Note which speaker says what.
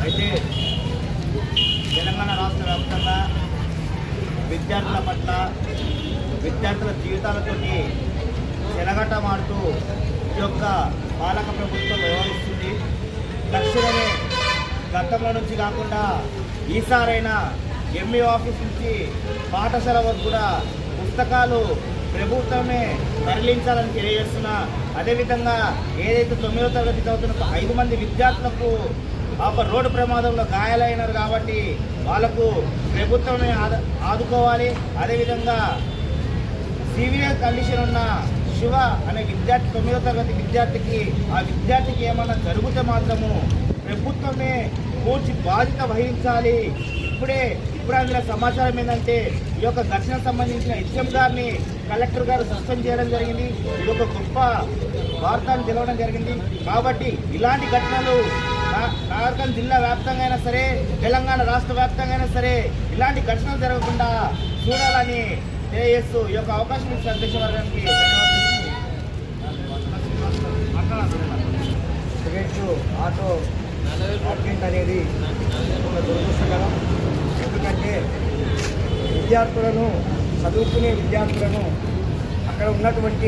Speaker 1: అయితే తెలంగాణ రాష్ట్ర వ్యాప్తంగా విద్యార్థుల పట్ల విద్యార్థుల జీవితాలతోటి చెలగటమాడుతూ ఈ యొక్క పాలక ప్రభుత్వం వ్యవహరిస్తుంది. తక్షణమే గతంలో నుంచి కాకుండా ఈసారైనా ఎంఈ ఆఫీస్ నుంచి పాఠశాల వరకు కూడా పుస్తకాలు ప్రభుత్వమే తరలించాలని తెలియజేస్తున్నా. అదేవిధంగా ఏదైతే 9వ తరగతి చదువుతున్న 5 మంది విద్యార్థులకు ఒక రోడ్డు ప్రమాదంలో గాయాలైనారు కాబట్టి వాళ్ళకు ప్రభుత్వమే ఆదుకోవాలి. అదేవిధంగా సివియర్ కండిషన్ ఉన్న శివ అనే విద్యార్థి 9వ తరగతి విద్యార్థికి ఆ విద్యార్థికి ఏమన్నా జరిగితే మాత్రము ప్రభుత్వమే పూర్తి బాధ్యత వహించాలి. ఇప్పుడు అందులో సమాచారం ఏంటంటే ఈ యొక్క ఘటనకు సంబంధించిన హెచ్ఎం గారిని కలెక్టర్ గారు సస్పెండ్ చేయడం జరిగింది. ఇది ఒక గొప్ప వార్తను తెలవడం జరిగింది. కాబట్టి ఇలాంటి ఘటనలు నాగర్కర్నూలు జిల్లా వ్యాప్తంగా అయినా సరే, తెలంగాణ రాష్ట్ర వ్యాప్తంగా అయినా సరే ఇలాంటి ఘటనలు జరగకుండా చూడాలని తెలియజేస్తూ ఈ యొక్క అవకాశం ఇచ్చిన అధ్యక్ష వర్గానికి
Speaker 2: సిగరెట్లు ఆటో యాక్సిడెంట్ అనేది ఒక దురదృష్టకరం. ఎందుకంటే చదువుకునే విద్యార్థులను అక్కడ ఉన్నటువంటి